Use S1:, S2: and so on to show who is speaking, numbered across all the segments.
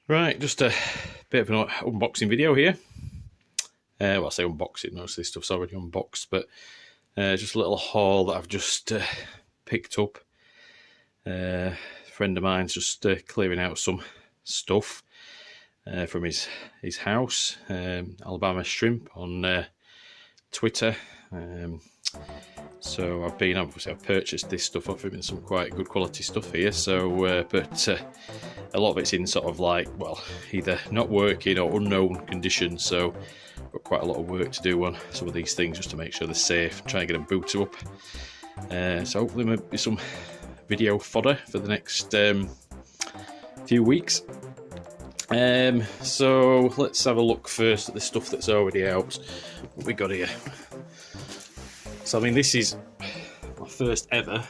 S1: Right, just a bit of an unboxing video here. Well, I say unboxing, most of this stuff's already unboxed, but just a little haul that I've just picked up. A friend of mine's just clearing out some stuff from his house, Alabama Shrimp on Twitter. So I've purchased this stuff off him and some quite good quality stuff here. So, but a lot of it's in sort of like, well, either not working or unknown condition. So I've got quite a lot of work to do on some of these things just to make sure they're safe. Try and get them booted up. So hopefully there might be some video fodder for the next few weeks. So let's have a look first at the stuff that's already out. What we got here? So I mean, this is my first ever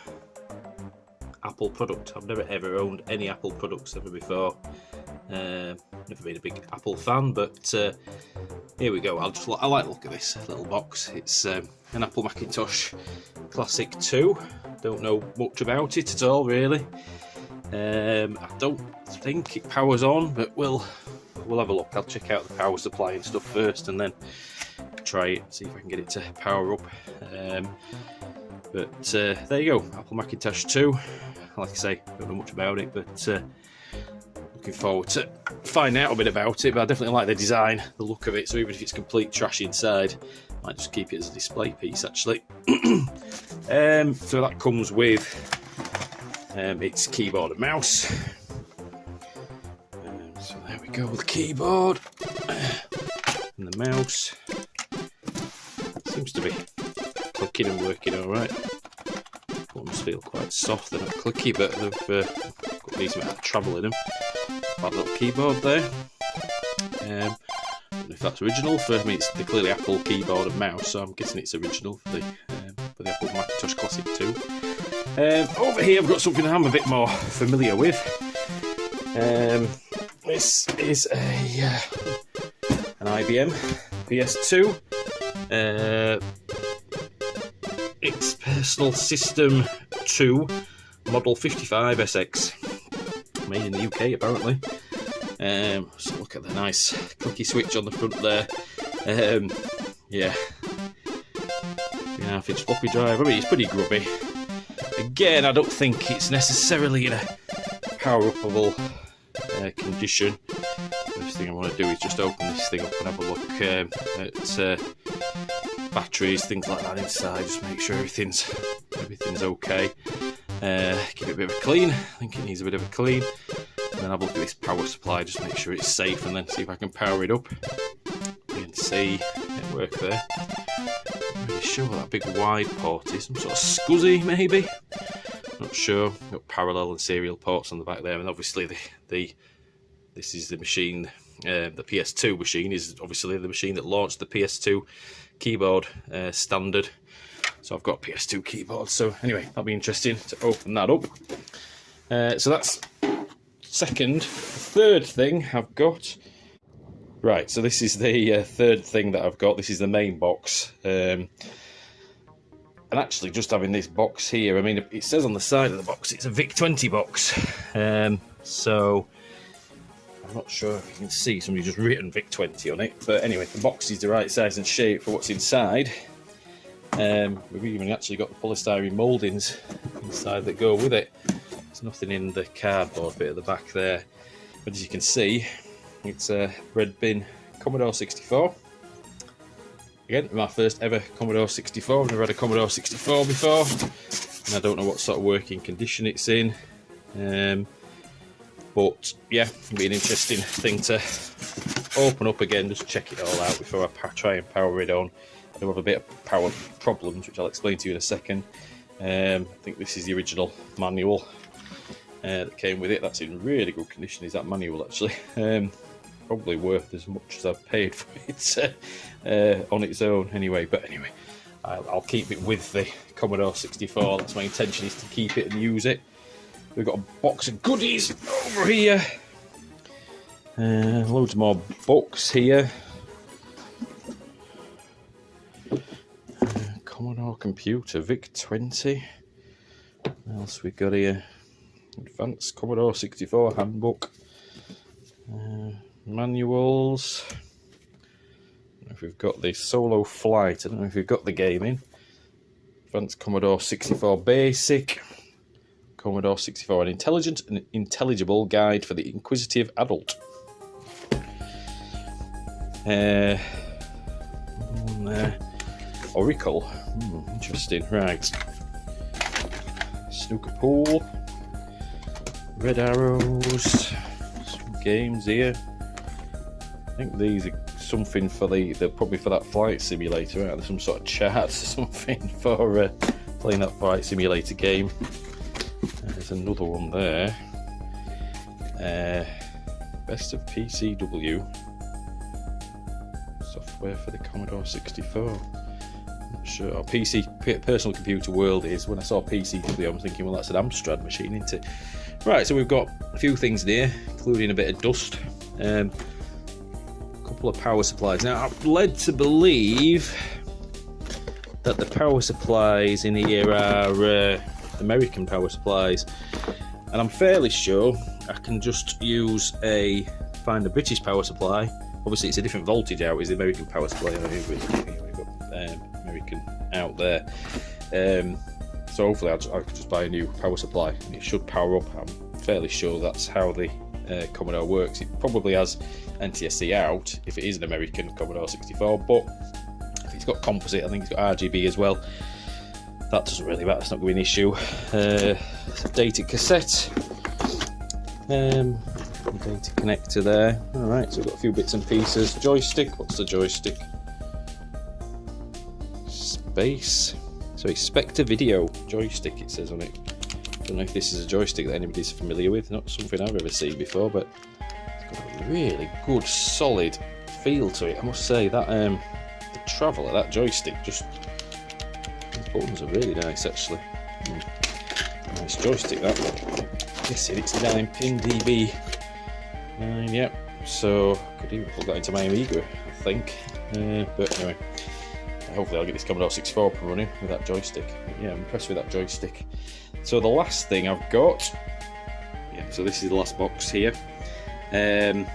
S1: Apple product. I've never ever owned any Apple products ever before. Never been a big Apple fan, but here we go. I like the look of this little box. It's an Apple Macintosh Classic 2. Don't know much about it at all, really. I don't think it powers on, but we'll have a look. I'll check out the power supply and stuff first, and then try it, see if I can get it to power up. But there you go, Apple Macintosh 2. Like I say, don't know much about it, but looking forward to finding out a bit about it. But I definitely like the design, the look of it, so even if it's complete trash inside, I might just keep it as a display piece actually. So that comes with its keyboard and mouse. So there we go with the keyboard and the mouse. Seems to be clicking and working alright. Buttons feel quite soft, they're not clicky, but they've got these amount of travel in them. That little keyboard there. I don't know if that's original. For me, it's the clearly Apple keyboard and mouse, so I'm guessing it's original for the Apple Macintosh Classic 2. Over here, I've got something I'm a bit more familiar with. This is an IBM PS2. It's Personal System 2 Model 55SX, made in the UK apparently. So look at the nice clicky switch on the front there. Yeah, 3.5 inch floppy drive. I mean, it's pretty grubby. Again, I don't think it's necessarily in a power-upable condition. First thing I want to do is just open this thing up and have a look at batteries, things like that inside. Just make sure everything's okay. Give it a bit of a clean. I think it needs a bit of a clean. And then have a look at this power supply, just make sure it's safe, and then see if I can power it up. You can see it work there. I'm not really sure what that big wide port is. Some sort of SCSI maybe. Not sure. Got parallel and serial ports on the back there, and obviously this is the machine. The PS2 machine is obviously the machine that launched the PS2 keyboard standard. So I've got a PS2 keyboard. So anyway, that'll be interesting to open that up. So that's third thing I've got. Right, so this is the third thing that I've got. This is the main box. And actually, just having this box here, I mean, it says on the side of the box it's a VIC-20 box. So I'm not sure if you can see, somebody just written VIC-20 on it. But anyway, the box is the right size and shape for what's inside. We've even actually got the polystyrene mouldings inside that go with it. There's nothing in the cardboard bit at the back there. But as you can see, it's a red bin Commodore 64. Again, my first ever Commodore 64. I've never had a Commodore 64 before, and I don't know what sort of working condition it's in. But yeah, it'll be an interesting thing to open up again, just check it all out before I try and power it on. I do have a bit of power problems, which I'll explain to you in a second. I think this is the original manual that came with it. That's in really good condition, is that manual actually. Probably worth as much as I've paid for it on its own anyway. But anyway, I'll keep it with the Commodore 64. That's my intention, is to keep it and use it. We've got a box of goodies over here. Loads more books here. Commodore computer, VIC-20. What else we got here? Advanced Commodore 64 Handbook. Manuals. I don't know if we've got the Solo Flight. I don't know if we've got the game in. Advanced Commodore 64 Basic. Commodore 64, an intelligent and intelligible guide for the inquisitive adult. Oracle. Interesting. Right. Snooker pool. Red arrows. Some games here. I think these are something for they're probably for that flight simulator, right? There's some sort of chart or something for playing that flight simulator game. There's another one there. Best of PCW. Software for the Commodore 64. I'm not sure. Oh, Personal Computer World is. When I saw PCW, I was thinking, well, that's an Amstrad machine, isn't it? Right, so we've got a few things there, including a bit of dust. A couple of power supplies. Now, I'm led to believe that the power supplies in here are American power supplies, and I'm fairly sure I can just find a British power supply. Obviously, it's a different voltage out. Is the American power supply? We've got American out there. So hopefully, I could just buy a new power supply, and it should power up. I'm fairly sure that's how the Commodore works. It probably has NTSC out if it is an American Commodore 64, but if it's got composite, I think it's got RGB as well. That doesn't really matter. It's not going to be an issue. Data cassette. Data connector there. Alright, so we've got a few bits and pieces. Joystick. What's the joystick? Space. So it's Spectre Video joystick, it says on it. Don't know if this is a joystick that anybody's familiar with. Not something I've ever seen before, but it's got a really good, solid feel to it. I must say that the travel of that joystick, these buttons are really nice actually. Nice joystick that one. Guessing it's 9-pin DB. 9, yep. So I could even plug that into my Amiga, I think. But anyway, hopefully I'll get this Commodore 64 up and running with that joystick. But yeah, I'm impressed with that joystick. So the last thing I've got, so this is the last box here. Handle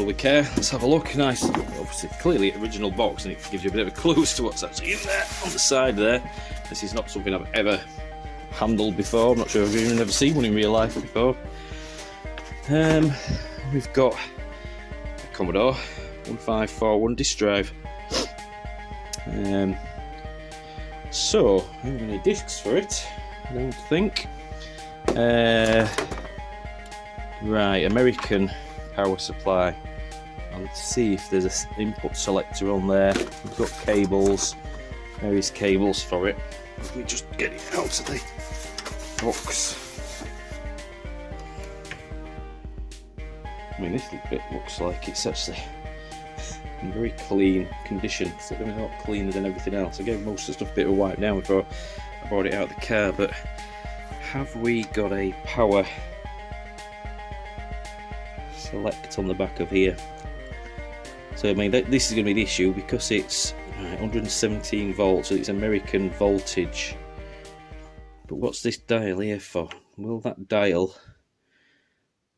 S1: with care. Let's have a look. Nice, obviously, clearly original box, and it gives you a bit of a clue as to what's actually in there on the side there. This is not something I've ever handled before. I'm not sure if I've even ever seen one in real life before. We've got a Commodore 1541 disk drive. So I haven't got any discs for it, I don't think. Right, American power supply. Let's see if there's an input selector on there. We've got cables, various cables for it. Let me just get it out of the box. I mean, this bit looks like it's actually in very clean condition. It's a lot cleaner than everything else. I gave most of the stuff a bit of a wipe down before I brought it out of the car, but have we got a power select on the back of here? So I mean, this is going to be the issue because it's 117 volts, so it's American voltage. But what's this dial here for? Will that dial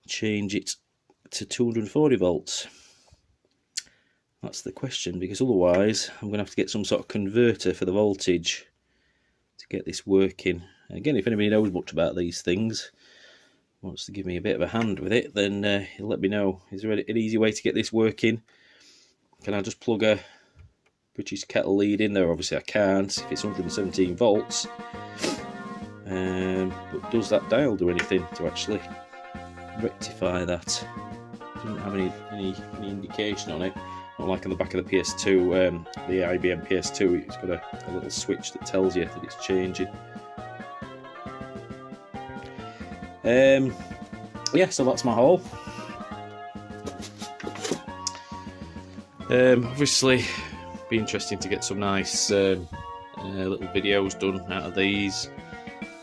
S1: change it to 240 volts? That's the question, because otherwise I'm going to have to get some sort of converter for the voltage to get this working. Again, if anybody knows much about these things, wants to give me a bit of a hand with it, then let me know. Is there an easy way to get this working? Can I just plug a British kettle lead in there? Obviously I can't if it's 117 volts. But does that dial do anything to actually rectify that? Doesn't have any indication on it. Not like on the back of the PS2, the IBM PS2, it's got a little switch that tells you that it's changing. Yeah, so that's my haul. Obviously, be interesting to get some nice little videos done out of these.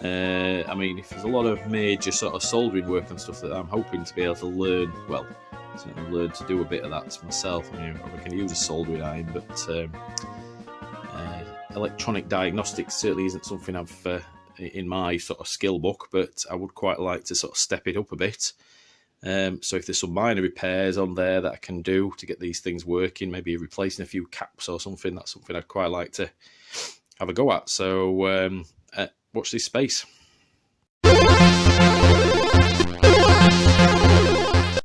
S1: I mean, if there's a lot of major sort of soldering work and stuff that I'm hoping to be able to learn, well, certainly learn to do a bit of that myself. I mean, I can use a soldering iron, but electronic diagnostics certainly isn't something I've in my sort of skill book, but I would quite like to sort of step it up a bit So if there's some minor repairs on there that I can do to get these things working, maybe replacing a few caps or something, that's something I'd quite like to have a go at. So watch this space.